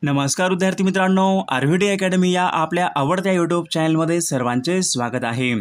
नमस्कार विद्यार्थी मित्रांनो, आरव्हीडी अकॅडमी या आपल्या आवडत्या यूट्यूब चॅनलमध्ये सर्वांचे स्वागत आहे।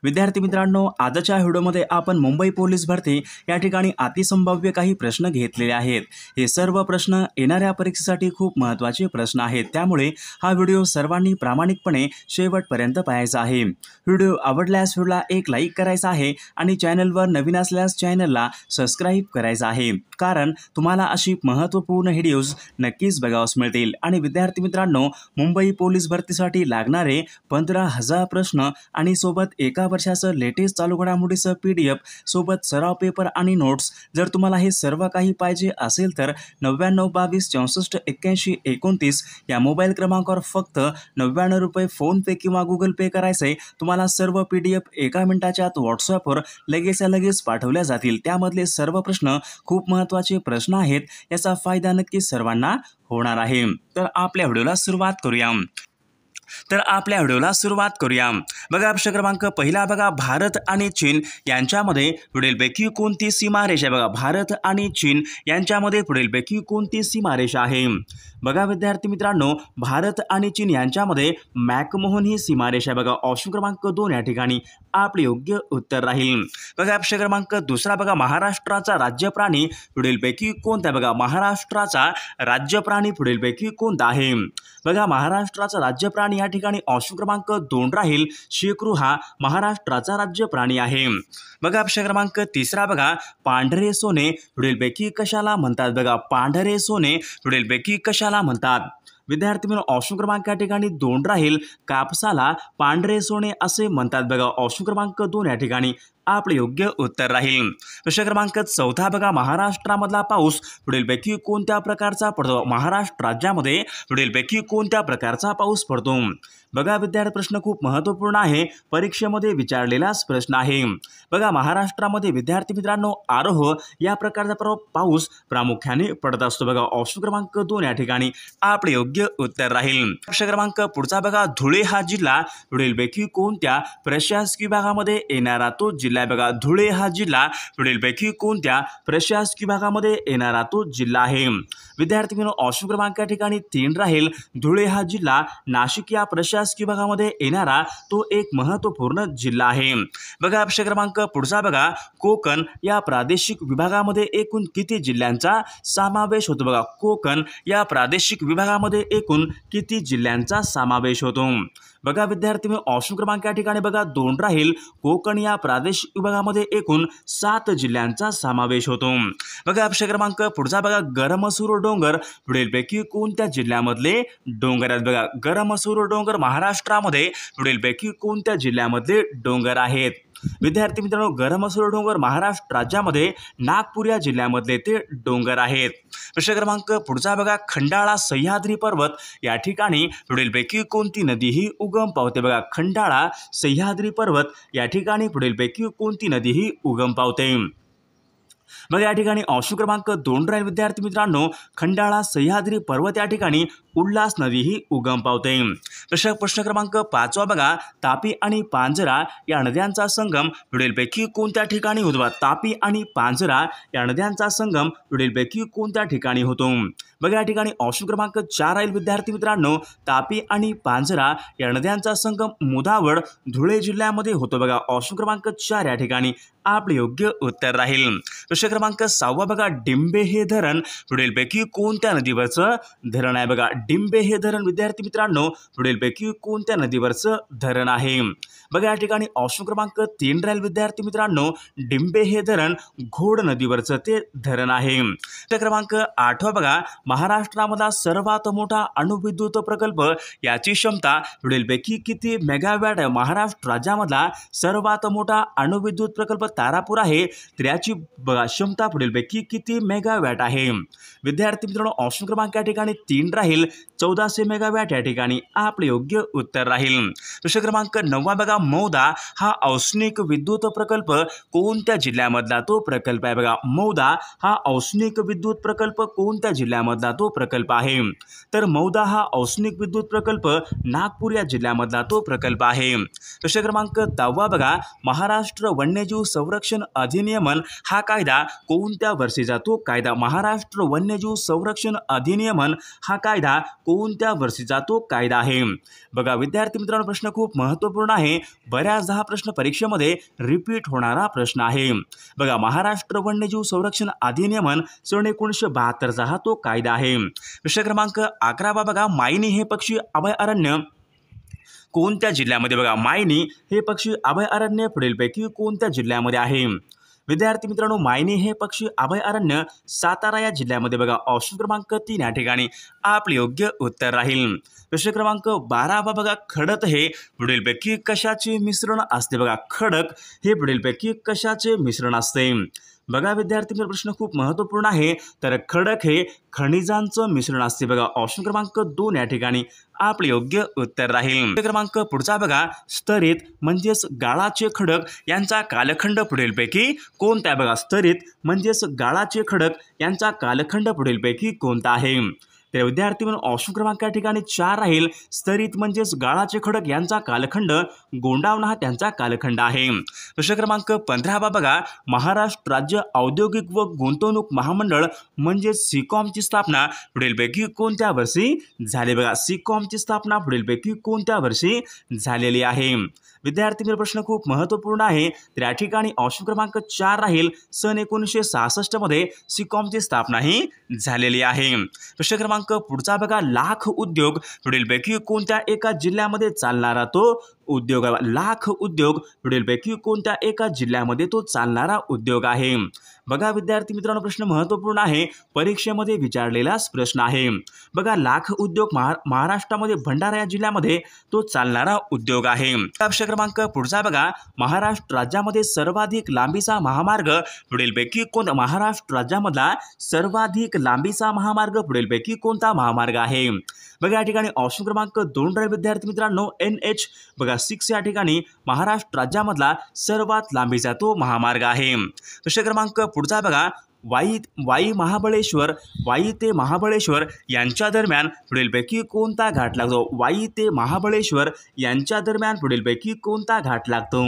विद्यार्थी मित्रांनो, आजच्या व्हिडिओमध्ये आपण मुंबई पोलीस भरती या ठिकाणी अतिसंभाव्य काही प्रश्न घेतलेले आहेत। हे सर्व प्रश्न येणाऱ्या परीक्षेसाठी खूप महत्त्वाचे प्रश्न आहेत, त्यामुळे हा व्हिडिओ सर्वांनी प्रामाणिकपणे शेवटपर्यंत पाहायचा आहे। व्हिडिओ आवडल्यास व्हिडिओला एक लाईक करायचा आहे आणि चॅनलवर नवीन असल्यास चॅनलला सबस्क्राईब करायचं आहे, कारण तुम्हाला अशी महत्त्वपूर्ण व्हिडिओज नक्कीच बघावयास मिळतील। आणि विद्यार्थी मित्रांनो, मुंबई पोलीस भरतीसाठी लागणारे 15,000 प्रश्न आणि सोबत एका वर्षाचं लेटेस्ट चालू घडामोडीचं PDF सोबत सराव पेपर आणि नोट्स, जर तुम्हाला हे सर्व काही पाहिजे असेल तर 99 22 64 81 29 या मोबाईल क्रमांकावर फक्त 99 रुपये फोन पे किंवा गुगल पे करायचे। तुम्हाला सर्व PDF एका मिनिटाच्या आत व्हॉट्सअपवर लगेच पाठवल्या जातील। त्यामधले सर्व प्रश्न खूप महत्त्वाचे प्रश्न आहेत, याचा फायदा नक्कीच सर्वांना होणार आहे। तर आपल्या व्हिडिओला सुरुवात करूया। बघा, प्रश्न क्रमांक पहिला बघा, भारत आणि चीन यांच्यामध्ये पुढीलपैकी कोणती सीमारेषा आहे? बघा, भारत आणि चीन यांच्यामध्ये पुढीलपैकी कोणती सीमारेषा आहे? बघा विद्यार्थी मित्रांनो, भारत आणि चीन यांच्यामध्ये मॅकमोहन ही सीमारेषा आहे। बघा, ऑप्शन क्रमांक 2 या ठिकाणी आपले योग्य उत्तर राहील। बघा, प्रश्न क्रमांक दुसरा बघा, महाराष्ट्राचा राज्य प्राणी पुढीलपैकी कोणता आहे? बघा, महाराष्ट्राचा राज्य प्राणी पुढीलपैकी कोणता आहे? बघा, महाराष्ट्राचा राज्य प्राणी या ठिकाणी ऑप्शन क्रमांक 2 राहील, शेकरू हा महाराष्ट्राचा राज्य प्राणी आहे। बघा, प्रश्न क्रमांक तिसरा बघा, पांढरे सोने पुढीलपैकी कशाला म्हणतात? बघा, पांढरे सोने पुढीलपैकी कशाला म्हणतात? विद्यार्थी मित्रांनो, ऑप्शन क्रमांक या ठिकाणी 2 राहील, कापसाला पांढरे सोने असे म्हणतात। बघा, ऑप्शन क्रमांक 2 या ठिकाणी आपले योग्य उत्तर राहील। प्रश्न क्रमांक चौथा बघा, महाराष्ट्रामधला पाऊस पुढीलपैकी कोणत्या प्रकारचा पडतो? महाराष्ट्र राज्यामध्ये पुढीलपैकी कोणत्या प्रकारचा पाऊस पडतो? बघा विद्यार्थी, प्रश्न खूप महत्त्वपूर्ण आहे, परीक्षेमध्ये विचारलेलाच प्रश्न आहे। बघा, महाराष्ट्रामध्ये विद्यार्थी मित्रांनो आरोह या प्रकारचा पाऊस प्रामुख्याने पडत असतो। बघा, ऑप्शन क्रमांक 2 या ठिकाणी आपले योग्य उत्तर राहील। प्रश्न क्रमांक पुढचा बघा, धुळे हा जिल्हा पुढीलपैकी कोणत्या प्रशासकीय विभागामध्ये येणारा तो जिल्हा आहे? बघा, धुळे हा जिल्हा पुढीलपैकी कोणत्या प्रशासकीय विभागामध्ये येणारा तो जिल्हा आहे? विद्यार्थी मित्रांनो, ऑप्शन क्रमांक या ठिकाणी 3 राहील, धुळे हा जिल्हा नाशिक या प्रशासकीय विभागामध्ये येणारा तो एक महत्त्वपूर्ण जिल्हा आहे। बघा, प्रश्न क्रमांक पुढचा बघा, कोकण या प्रादेशिक विभागामध्ये एकूण किती जिल्ह्यांचा समावेश होतो? बघा, कोकण या प्रादेशिक विभागामध्ये एकूण किती जिल्ह्यांचा समावेश होतो? बघा विद्यार्थी मित्रांनो, ऑप्शन क्रमांक या ठिकाणी बघा 2 राहील, कोकण या प्रादेशिक विभागामध्ये एकूण 7 जिल्ह्यांचा समावेश होतो। बघा, प्रश्न क्रमांक पुढचा बघा, गरमसूर डोंगर पुढीलपैकी कोणत्या जिल्ह्यामधले डोंगर आहेत? बघा, गरमसूर डोंगर महाराष्ट्रामध्ये पुढीलपैकी कोणत्या जिल्ह्यामधले डोंगर आहेत? विद्यार्थी मित्रांनो, गरमसूर डोंगर महाराष्ट्र राज्यामध्ये नागपूर या जिल्ह्यामधले ते डोंगर आहेत। प्रश्न क्रमांक पुढचा बघा, खंडाळा सह्याद्री पर्वत या ठिकाणी पुढीलपैकी कोणती नदी ही उगम पावते? बघा, खंडाळा सह्याद्री पर्वत या ठिकाणी पुढीलपैकी कोणती नदी ही उगम पावते? बघा, या ठिकाणी ऑप्शन क्रमांक 2 राहील विद्यार्थी मित्रांनो, खंडाळा सह्याद्री पर्वत या ठिकाणी उल्हास नदी ही उगम पावते। प्रश्न क्रमांक 5 बघा, तापी आणि पांझरा या नद्यांचा संगम पुढीलपैकी कोणत्या ठिकाणी होतो? तापी आणि पांझरा या नद्यांचा संगम पुढीलपैकी कोणत्या ठिकाणी होतो? बघा, या ठिकाणी ऑप्शन क्रमांक 4 राहील विद्यार्थी मित्रांनो, तापी आणि पांझरा या नद्यांचा संगम मुधावड धुळे जिल्ह्यामध्ये होतो। बघा, ऑप्शन क्रमांक 4 या ठिकाणी आपले योग्य उत्तर राहील। प्रश्न क्रमांक 6 बघा, डिंबे हे धरण पुढीलपैकी कोणत्या नदीवरचं धरण आहे? बघा, डिंबे हे धरण विद्यार्थी मित्रांनो पुढीलपैकी कोणत्या नदीवरचं धरण आहे? बघा, या ठिकाणी ऑप्शन क्रमांक 3 राहील विद्यार्थी मित्रांनो, डिंबे हे धरण घोड नदीवरचं ते धरण आहे। प्रश्न क्रमांक 8 बघा, महाराष्ट्रामधला सर्वात मोठा अणुविद्युत प्रकल्प याची क्षमता पुढीलपैकी किती मेगावॅट आहे? महाराष्ट्र राज्यामधला सर्वात मोठा अणुविद्युत प्रकल्प तारापूर आहे, तर याची बघा क्षमता पुढीलपैकी किती मेगावॅट आहे? विद्यार्थी मित्रांनो, ऑप्शन क्रमांक या ठिकाणी 3 राहील, 1400 मेगावॅट या ठिकाणी आपले योग्य उत्तर राहील। प्रश्न क्रमांक 9 बघा, मौदा हा औष्णिक विद्युत प्रकल्प कोणत्या जिल्ह्यामधला तो प्रकल्प आहे? बघा, मौदा हा औष्णिक विद्युत प्रकल्प कोणत्या जिल्ह्यामधला जिल्ह्यामधला तो प्रकल्प आहे, तर मौदा हा औष्णिक विद्युत प्रकल्प नागपूर या जिल्ह्यामधला तो प्रकल्प आहे। प्रश्न क्रमांक 10 बघा, महाराष्ट्र वन्यजीव संरक्षण अधिनियमन हा कायदा कोणत्या वर्षीचा? तो कायदा महाराष्ट्र वन्यजीव संरक्षण अधिनियमन हा कायदा कोणत्या वर्षीचा? तो कायदा आहे। बघा विद्यार्थी मित्रांनो, प्रश्न खूप महत्त्वपूर्ण आहे, बऱ्याचदा हा प्रश्न परीक्षेमध्ये रिपीट होणारा प्रश्न आहे। बघा महाराष्ट्र वन्यजीव संरक्षण अधिनियमन सन 1972चा हा तो कायदा आहे। प्रश्न क्रमांक 11 बघा, मायनी हे पक्षी अभयारण्य कोणत्या जिल्ह्यामध्ये? बघा मायनी हे पक्षी अभयारण्य पुढीलपैकी कोणत्या जिल्ह्यामध्ये आहे? विद्यार्थी मित्रांनो, मायनी हे पक्षी अभयारण्य सातारा या जिल्ह्यामध्ये बघा ऑप्शन क्रमांक 3 या ठिकाणी आपले योग्य उत्तर राहील। प्रश्न क्रमांक 12 बघा, खडक हे पुढीलपैकी कशाचे मिश्रण असते? बघा खडक हे पुढीलपैकी कशाचे मिश्रण असते? बघा विद्यार्थी मित्र, प्रश्न खूप महत्त्वपूर्ण आहे, तर खडक हे खनिजांचं मिश्रण असते बघा ऑप्शन क्रमांक 2 या ठिकाणी आपले योग्य उत्तर राहील। क्रमांक पुढचा बघा, स्तरित म्हणजेच गाळाचे खडक यांचा कालखंड पुढीलपैकी कोणता आहे? बघा स्तरित म्हणजेच गाळाचे खडक यांचा कालखंड पुढीलपैकी कोणता आहे? तर विद्यार्थी म्हणून ऑप्शन क्रमांक या ठिकाणी 4 राहील, स्तरित म्हणजेच गाळाचे खडक यांचा कालखंड गोंडावणा हा त्यांचा कालखंड आहे। प्रश्न क्रमांक 15 बघा, महाराष्ट्र राज्य औद्योगिक व गुंतवणूक महामंडळ म्हणजे सिकॉमची स्थापना पुढीलपैकी कोणत्या वर्षी झाली? बघा सिकॉमची स्थापना पुढीलपैकी कोणत्या वर्षी झालेली आहे? विद्यार्थी मित्र, प्रश्न खूप महत्त्वपूर्ण आहे, तर या ठिकाणी ऑप्शन क्रमांक 4 राहील, सन 1966 मध्ये सिकॉमची स्थापना ही झालेली आहे। प्रश्न क्रमांक पुढचा बघा, लाख उद्योग पुढीलपैकी कोणत्या एका जिल्ह्यामध्ये चालणारा तो उद्योग? लाख उद्योग पुढीलपैकी कोणत्या एका जिल्ह्यामध्ये तो चालणारा उद्योग आहे? बघा विद्यार्थी मित्रांनो, प्रश्न महत्त्वपूर्ण आहे, परीक्षेमध्ये विचारलेला प्रश्न आहे। बघा लाख उद्योग महाराष्ट्रामध्ये भंडारा या जिल्ह्यामध्ये तो चालणारा उद्योग आहे। प्रश्न क्रमांक पुढचा बघा, महाराष्ट्र राज्यामध्ये सर्वाधिक लांबीचा महामार्ग पुढीलपैकी कोणता? महाराष्ट्र राज्यामधला सर्वाधिक लांबीचा महामार्ग पुढीलपैकी कोणता महामार्ग आहे? बघा या ठिकाणी ऑप्शन क्रमांक 2 राहील विद्यार्थी मित्रांनो, NH बघा 6 या ठिकाणी महाराष्ट्र राज्यामधला सर्वात लांबीचा तो महामार्ग आहे। प्रश्न क्रमांक पुढचा बघा, वाई ते महाबळेश्वर यांच्या दरम्यान पुढीलपैकी कोणता घाट लागतो? वाई ते महाबळेश्वर यांच्या दरम्यान पुढीलपैकी कोणता घाट लागतो?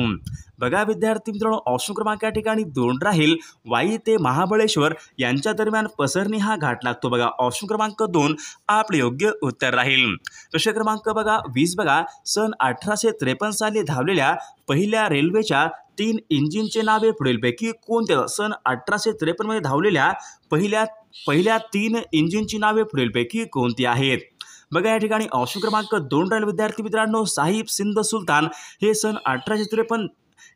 बघा विद्यार्थी मित्रांनो, ऑप्शन क्रमांक या ठिकाणी 2 राहील, वाई ते महाबळेश्वर यांच्या दरम्यान पसरणी हा घाट लागतो बघा ऑप्शन क्रमांक 2 आपले योग्य उत्तर राहील। प्रश्न क्रमांक बघा 20 बघा, सन 1853 साली धावलेल्या पहिल्या रेल्वेच्या 3 इंजिनचे नावे पुढीलपैकी कोणते? सन 1853 मध्ये धावलेल्या पहिल्या 3 इंजिनची नावे पुढीलपैकी कोणती आहेत? बघा या ठिकाणी ऑप्शन क्रमांक 2 राहील विद्यार्थी मित्रांनो, साहिब सिंध सुलतान हे सन 1853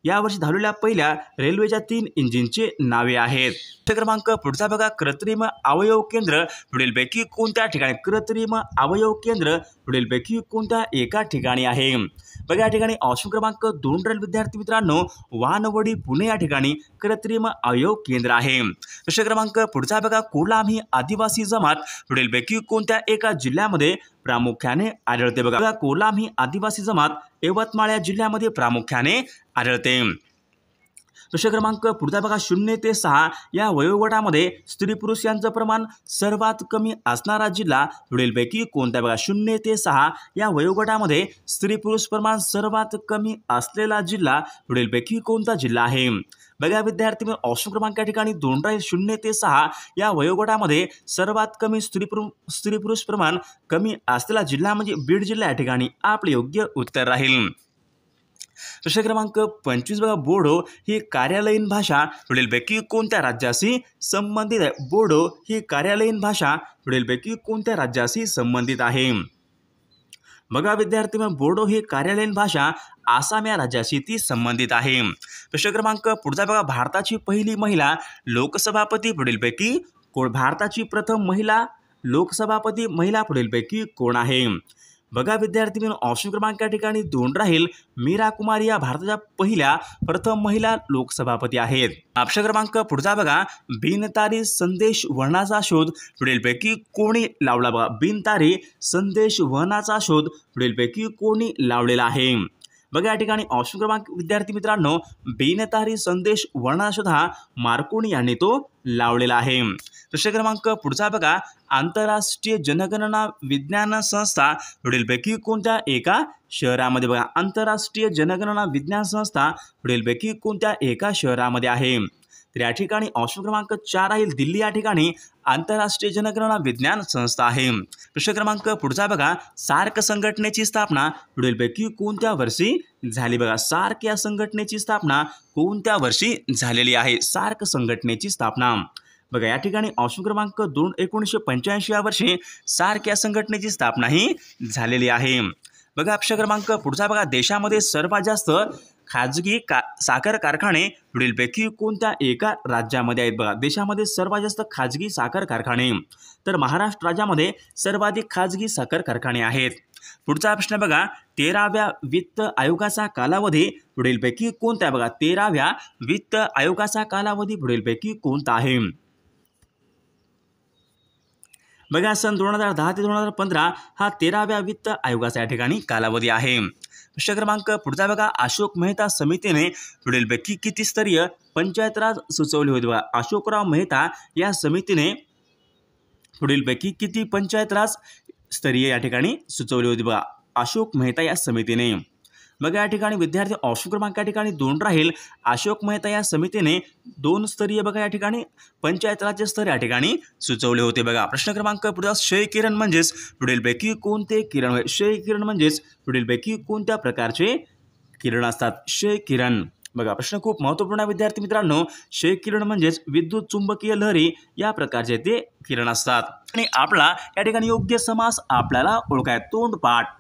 यावर्षी धावलेल्या पहिल्या रेल्वेच्या 3 इंजिनचे नावे आहेत। क्रमांक पुढचा बघा, कृत्रिम अवयव केंद्र पुढीलपैकी कोणत्या ठिकाणी? कृत्रिम अवयव केंद्र पुढीलपैकी कोणत्या एका ठिकाणी आहे? बघा या ठिकाणी ऑप्शन क्रमांक 2 राहील विद्यार्थी मित्रांनो, वानवडी पुणे या ठिकाणी कृत्रिम अवयव केंद्र आहे। प्रश्न क्रमांक पुढचा बघा, कोलाम ही आदिवासी जमात पुढीलपैकी कोणत्या एका जिल्ह्यामध्ये प्रामुख्याने आढळते? बघा कोलाम ही आदिवासी जमात यवतमाळ या जिल्ह्यामध्ये प्रामुख्याने आढळते। प्रश्न क्रमांक पुढचा बघा, 0 ते 6 या वयोगटामध्ये स्त्री पुरुष यांचं प्रमाण सर्वात कमी असणारा जिल्हा पुढीलपैकी कोणता? बघा 0 ते 6 या वयोगटामध्ये स्त्री पुरुष प्रमाण सर्वात कमी असलेला जिल्हा पुढीलपैकी कोणता जिल्हा आहे? बघा विद्यार्थी ऑप्शन क्रमांक या ठिकाणी 2 राहील, 0 ते 6 या वयोगटामध्ये सर्वात कमी स्त्री पुरुष प्रमाण कमी असलेला जिल्हा म्हणजे बीड जिल्हा या ठिकाणी आपले योग्य उत्तर राहील। प्रश्न क्रमांक 25 बघा, बोडो ही कार्यालयीन भाषा पुढीलपैकी कोणत्या राज्याशी संबंधित आहे? बोडो ही कार्यालयीन भाषा पुढीलपैकी कोणत्या राज्याशी संबंधित आहे? बघा विद्यार्थी बोडो ही कार्यालयीन भाषा आसाम या राज्याशी ती संबंधित आहे। प्रश्न क्रमांक पुढचा बघा, भारताची पहिली महिला लोकसभापती पुढीलपैकी कोण? भारताची प्रथम महिला लोकसभापती महिला पुढीलपैकी कोण आहे? बघा विद्यार्थी मित्रांनो, ऑप्शन क्रमांक या ठिकाणी 2 राहील, मीरा कुमारी या भारताच्या प्रथम महिला लोकसभापती आहेत। ऑप्शन क्रमांक पुढचा बघा, बिनतारी संदेश वहनाचा शोध पुढीलपैकी कोणी लावला? बघा बिनतारी संदेश वहनाचा शोध पुढीलपैकी कोणी लावलेला आहे? बघा या ठिकाणी ऑप्शन क्रमांक विद्यार्थी मित्रांनो बिनतारी संदेश वर्णशोधा मार्कोनी यांनी तो लावलेला आहे। प्रश्न क्रमांक पुढचा बघा आंतरराष्ट्रीय जनगणना विज्ञान संस्था पुढीलपैकी कोणत्या एका शहरामध्ये बघा आंतरराष्ट्रीय जनगणना विज्ञान संस्था पुढीलपैकी कोणत्या एका शहरामध्ये आहे। तर या ठिकाणी ऑप्शन क्रमांक 4 राहील दिल्ली या ठिकाणी आंतरराष्ट्रीय जनगणना विज्ञान संस्था आहे। प्रश्न क्रमांक पुढचा बघा सार्क संघटनेची स्थापना पुढीलपैकी कोणत्या वर्षी झाली बघा सार्क या संघटनेची स्थापना कोणत्या वर्षी झालेली आहे। सार्क संघटनेची स्थापना बघा या ठिकाणी ऑप्शन क्रमांक 2 1985 या वर्षी सार्क या संघटनेची स्थापना ही झालेली आहे। बघा प्रश्न क्रमांक पुढचा बघा देशामध्ये सर्वात जास्त खाजगी साखर कारखाने पुढीलपैकी कोणत्या एका राज्यामध्ये आहेत बघा देशामध्ये सर्वात जास्त खाजगी साखर कारखाने तर महाराष्ट्र राज्यामध्ये सर्वाधिक खाजगी साखर कारखाने आहेत। पुढचा प्रश्न बघा 13व्या वित्त आयोगाचा कालावधी पुढीलपैकी कोणता आहे बघा 13व्या वित्त आयोगाचा कालावधी पुढीलपैकी कोणता आहे। बघा सन 2010 ते 2015 हा 13व्या वित्त आयोगाचा या ठिकाणी कालावधी आहे। प्रश्न क्रमांक पुढचा बघा अशोक मेहता समितीने पुढीलपैकी किती स्तरीय पंचायत राज सुचवले होते बघा अशोकराव मेहता या समितीने पुढीलपैकी किती पंचायत राज स्तरीय या ठिकाणी सुचवले होते बघा अशोक मेहता या समितीने। बघा या ठिकाणी विद्यार्थी ऑप्शन क्रमांक या ठिकाणी 2 राहील अशोक मेहता या समितीने 2 स्तरीय बघा या ठिकाणी पंचायत राज्य स्तर या ठिकाणी सुचवले होते बघा। प्रश्न क्रमांक पुढचा क्षय किरण म्हणजेच पुढीलपैकी कोणते किरण होय क्षय किरण म्हणजेच पुढीलपैकी कोणत्या प्रकारचे किरण असतात क्षय किरण बघा प्रश्न खूप महत्त्वपूर्ण विद्यार्थी मित्रांनो क्षय किरण म्हणजेच विद्युत चुंबकीय लहरी या प्रकारचे ते किरण असतात। आणि आपला या ठिकाणी योग्य समास आपल्याला ओळखाय तोंडपाठ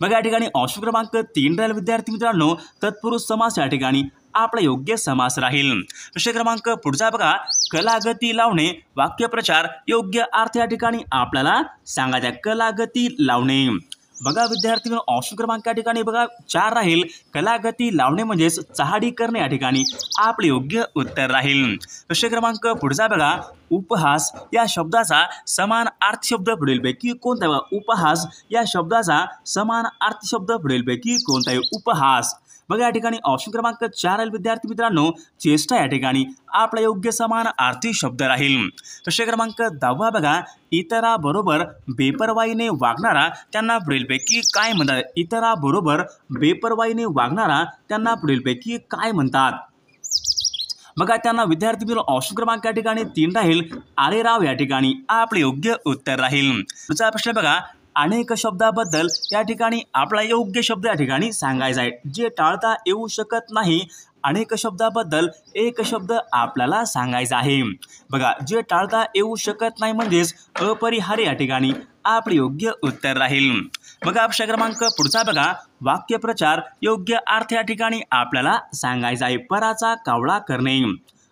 मग या ठिकाणी ऑप्शन क्रमांक 3 राहील विद्यार्थी मित्रांनो तत्पुरुष समास या ठिकाणी आपला योग्य समास राहील। प्रश्न क्रमांक पुढचा बघा कलागती लावणे वाक्यप्रचार योग्य अर्थ या ठिकाणी आपल्याला सांगायचा कलागती लावणे बघा विद्यार्थी ऑप्शन क्रमांक या ठिकाणी बघा 4 राहील कलागती लावणे म्हणजेच चहाडी करणे या ठिकाणी आपले योग्य उत्तर राहील। प्रश्न क्रमांक पुढचा बघा उपहास या शब्दाचा समान अर्थ शब्द पुढीलपैकी कोणता बघा उपहास या शब्दाचा समान अर्थ शब्द पुढीलपैकी कोणता आहे उपहास बघा या ठिकाणी ऑप्शन क्रमांक 4 राहील विद्यार्थी मित्रांनो चेष्टा या ठिकाणी आपला योग्य समान अर्थी शब्द राहील। प्रश्न क्रमांक 10 बघा इतराबरोबर बेपर्वाईने वागणारा त्यांना पुढीलपैकी काय म्हणतात इतराबरोबर बेपर्वाईने वागणारा त्यांना पुढीलपैकी काय म्हणतात बघा त्यांना विद्यार्थी मित्र ऑप्शन क्रमांक या ठिकाणी 3 राहील आरेराव या ठिकाणी आपले योग्य उत्तर राहील। पुढचा प्रश्न बघा अनेक शब्दाबद्दल या ठिकाणी आपला योग्य शब्द या ठिकाणी सांगायचा आहे जे टाळता येऊ शकत नाही अनेक शब्दाबद्दल एक शब्द आपल्याला सांगायचा आहे बघा जे टाळता येऊ शकत नाही म्हणजेच अपरिहार्य या ठिकाणी आपले योग्य उत्तर राहील। बघा प्रश्न क्रमांक पुढचा बघा वाक्यप्रचार योग्य अर्थ या ठिकाणी आपल्याला सांगायचा आहे पराचा कावळा करणे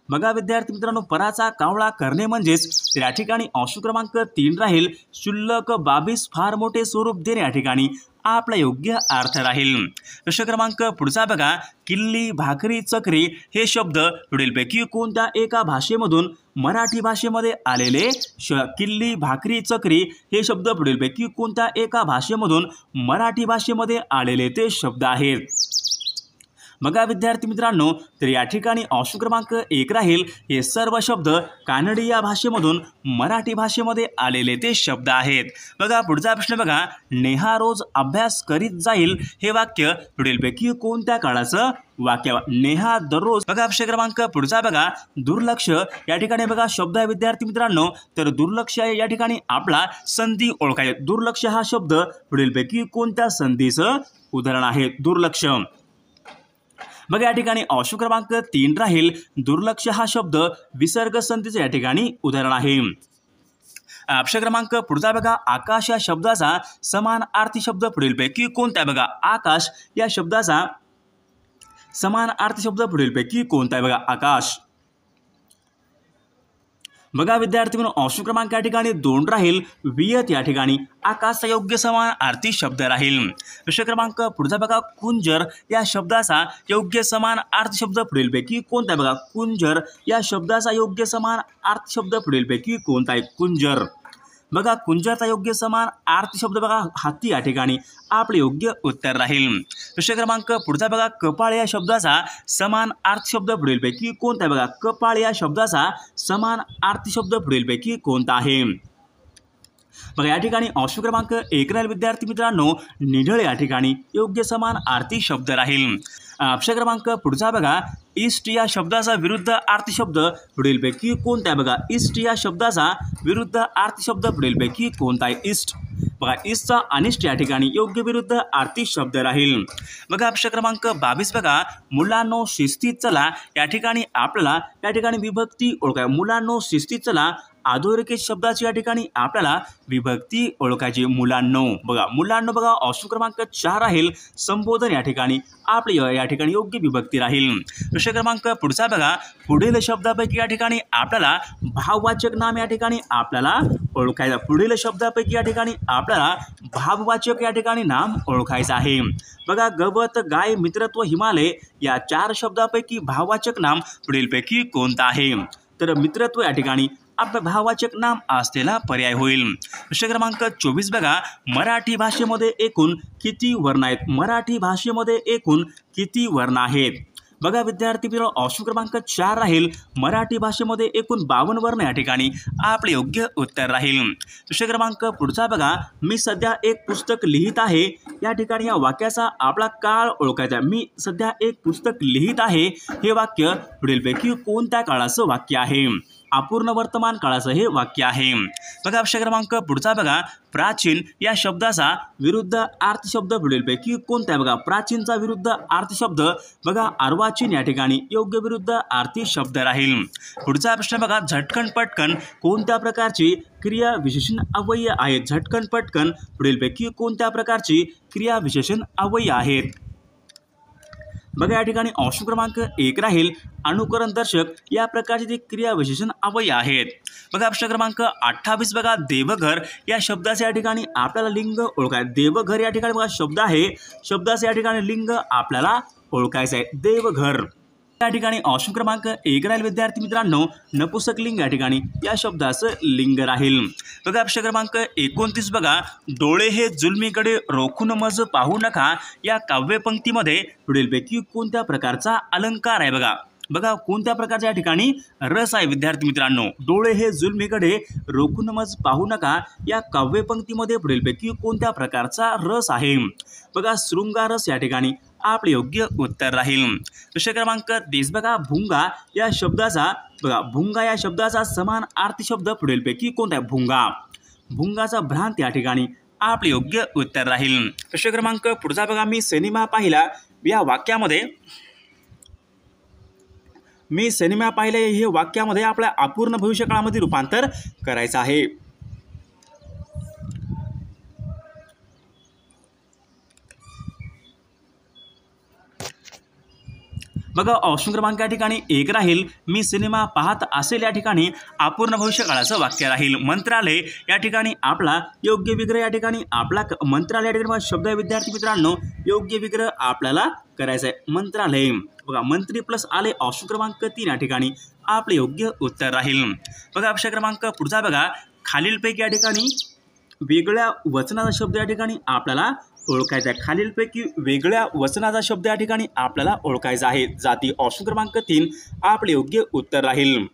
बघा विद्यार्थी मित्रांनो पराचा कावळा करणे म्हणजेच या ठिकाणी ऑप्शन क्रमांक 3 राहील शुल्लक बाबीस फार मोठे स्वरूप देणे या ठिकाणी आपला योग्य अर्थ राहील। प्रश्न क्रमांक पुढचा बघा किल्ली भाकरी चक्री हे शब्द पुढीलपैकी कोणत्या एका भाषेमधून मराठी भाषेमध्ये आलेले किल्ली भाकरी चक्री हे शब्द पुढीलपैकी कोणत्या एका भाषेमधून मराठी भाषेमध्ये आलेले ते शब्द आहेत बघा विद्यार्थी मित्रांनो तर या ठिकाणी ऑप्शन क्रमांक 1 राहील हे सर्व शब्द कानडी या भाषेमधून मराठी भाषेमध्ये आलेले ते शब्द आहेत। बघा पुढचा प्रश्न बघा नेहा रोज अभ्यास करीत जाईल हे वाक्य पुढीलपैकी कोणत्या काळाचं वाक्य नेहा दररोज बघा प्रश्न क्रमांक पुढचा बघा दुर्लक्ष या ठिकाणी बघा शब्द आहे विद्यार्थी मित्रांनो तर दुर्लक्ष या ठिकाणी आपला संधी ओळखायचा दुर्लक्ष हा शब्द पुढीलपैकी कोणत्या संधीचं उदाहरण आहे दुर्लक्ष बघा या ठिकाणी ऑप्शन क्रमांक 3 राहील दुर्लक्ष हा शब्द विसर्ग संधीचे या ठिकाणी उदाहरण आहे। ऑप्शन क्रमांक पुढचा बघा आकाश या शब्दाचा समान अर्थी शब्द पुढीलपैकी कोणता बघा आकाश या शब्दाचा समान अर्थी शब्द पुढीलपैकी कोणता आहे बघा आकाश बघा विद्यार्थी म्हणून ऑप्शन क्रमांक या ठिकाणी 2 राहील वियत या ठिकाणी आकाशचा योग्य समान अर्थी शब्द राहील। प्रश्न क्रमांक पुढचा बघा कुंजर या शब्दाचा योग्य समान अर्थ शब्द पुढीलपैकी कोणता बघा कुंजर या शब्दाचा योग्य समान अर्थ शब्द पुढीलपैकी कोणता आहे कुंजर बघा कुंजाचा योग्य समानार्थी शब्द बघा हत्ती या ठिकाणी आपले योग्य उत्तर राहील। प्रश्न क्रमांक पुढचा बघा कपाळ या शब्दाचा समानार्थी शब्द पुढीलपैकी कोणता आहे? बघा कपाळ या शब्दाचा समानार्थी शब्द पुढीलपैकी कोणता आहे? बघा या ठिकाणी ऑप्शन क्रमांक 1 राहील विद्यार्थी मित्रांनो निढळ या ठिकाणी योग्य समानार्थी शब्द राहील। ऑप्शन क्रमांक पुढचा बघा ईस्ट या शब्दाचा विरुद्ध अर्थी शब्द पुढीलपैकी कोणता आहे? बघा ईस्ट या शब्दाचा विरुद्ध अर्थी शब्द पुढीलपैकी कोणता आहे? ईस्ट बघा ईस्टचा अनिष्ट या ठिकाणी योग्य विरुद्ध अर्थी शब्द राहील। बघा ऑप्शन क्रमांक 22 बघा मुलांनो शिस्तीत चला या ठिकाणी आपल्याला या ठिकाणी विभक्ती ओळखाय मुलांनो शिस्तीत चला अधोरेखित शब्दाची या ठिकाणी आपल्याला विभक्ती ओळखायची मुलांनो बघा ऑप्शन क्रमांक 4 राहील संबोधन या ठिकाणी आपली या ठिकाणी योग्य विभक्ती राहील। प्रश्न क्रमांक पुढचा बघा पुढील शब्दापैकी या ठिकाणी आपल्याला भाववाचक नाम या ठिकाणी आपल्याला ओळखायचं पुढील शब्दापैकी या ठिकाणी आपल्याला भाववाचक या ठिकाणी नाम ओळखायचं आहे। बघा गवत गाय मित्रत्व हिमालय या 4 शब्दापैकी भाववाचक नाम पुढीलपैकी कोणता आहे? तर मित्रत्व या ठिकाणी आपल्या भाववाचक नाम असलेला पर्याय होईल। प्रश्न क्रमांक 24 बघा मराठी भाषेमध्ये एकूण किती वर्ण आहेत? मराठी भाषेमध्ये एकूण किती वर्ण आहेत? बघा विद्यार्थी मित्रांनो ऑप्शन क्रमांक 4 राहील मराठी भाषेमध्ये एकूण 52 वर्ण या ठिकाणी आपले योग्य उत्तर राहील। प्रश्न क्रमांक पुढचा बघा मी सध्या एक पुस्तक लिहित आहे या ठिकाणी या वाक्याचा आपला काळ ओळखायचा मी सध्या एक पुस्तक लिहित आहे हे वाक्य पुढीलपैकी कोणत्या काळाचं वाक्य आहे? अपूर्ण वर्तमान काळाचं हे वाक्य आहे। बघा ऑप्शन क्रमांक पुढचा बघा प्राचीन या शब्दाचा विरुद्ध अर्थ शब्द पुढीलपैकी कोणता आहे? बघा प्राचीनचा विरुद्ध अर्थ शब्द बघा अर्वाचीन या ठिकाणी योग्य विरुद्ध अर्थी शब्द राहील। पुढचा प्रश्न बघा झटकन पटकन कोणत्या प्रकारची क्रिया विशेषण अव्यय आहेत? झटकन पटकन पुढीलपैकी कोणत्या प्रकारची क्रिया विशेषण अव्यय आहेत? बघा या ठिकाणी ऑप्शन क्रमांक 1 राहील अनुकरण दर्शक या प्रकारची क्रिया विशेषण अव्यय आहेत। बघा ऑप्शन क्रमांक 28 बघा देवघर या शब्दाचे या ठिकाणी आपल्याला लिंग ओळखायचं देवघर या ठिकाणी बघा शब्द आहे शब्दाचे या ठिकाणी लिंग आपल्याला ओळखायचं आहे देवघर या ठिकाणी ऑप्शन क्रमांक 1 राहील विद्यार्थी मित्रांनो नपुसक लिंग या ठिकाणी या शब्दाचं लिंग राहील। बघा ऑप्शन क्रमांक 29 बघा डोळे हे जुलमीकडे रोखून मज पाहू नका या काव्यपंक्तीमध्ये पुढीलपैकी कोणत्या प्रकारचा अलंकार आहे? बघा कोणत्या प्रकारच्या या ठिकाणी रस आहे विद्यार्थी मित्रांनो डोळे हे जुलमीकडे रोखून मज पाहू नका या काव्यपंक्तीमध्ये पुढीलपैकी कोणत्या प्रकारचा रस आहे? बघा शृंगारस या ठिकाणी आपले योग्य उत्तर राहील। प्रश्न क्रमांक 30 बघा भुंगा या शब्दाचा समानार्थी शब्द पुढीलपैकी कोणता आहे? भुंगाचा भ्रांत या ठिकाणी आपले योग्य उत्तर राहील। प्रश्न क्रमांक पुढचा बघा मी सिनेमा पाहिला या वाक्यामध्ये हे वाक्यामध्ये आपल्या अपूर्ण भविष्यकाळामध्ये रूपांतर करायचं आहे। बघा ऑप्शन क्रमांक या ठिकाणी 1 राहील मी सिनेमा पाहत असेल या ठिकाणी अपूर्ण भविष्यकाळाचं वाक्य राहील। मंत्रालय या ठिकाणी आपला योग्य विग्रह या ठिकाणी आपला मंत्रालय या ठिकाणी शब्द आहे विद्यार्थी मित्रांनो योग्य विग्रह आपल्याला करायचा आहे मंत्रालय बघा मंत्री प्लस आले ऑप्शन क्रमांक 3 या ठिकाणी आपले योग्य उत्तर राहील। बघा ऑप्शन क्रमांक पुढचा बघा खालीलपैकी या ठिकाणी वेगळ्या वचनाचा शब्द या ठिकाणी आपल्याला ओळखायचा आहे खालीलपैकी वेगळ्या वचनाचा शब्द या ठिकाणी आपल्याला ओळखायचा आहे जाती ऑप्शन क्रमांक 3 आपले योग्य उत्तर राहील।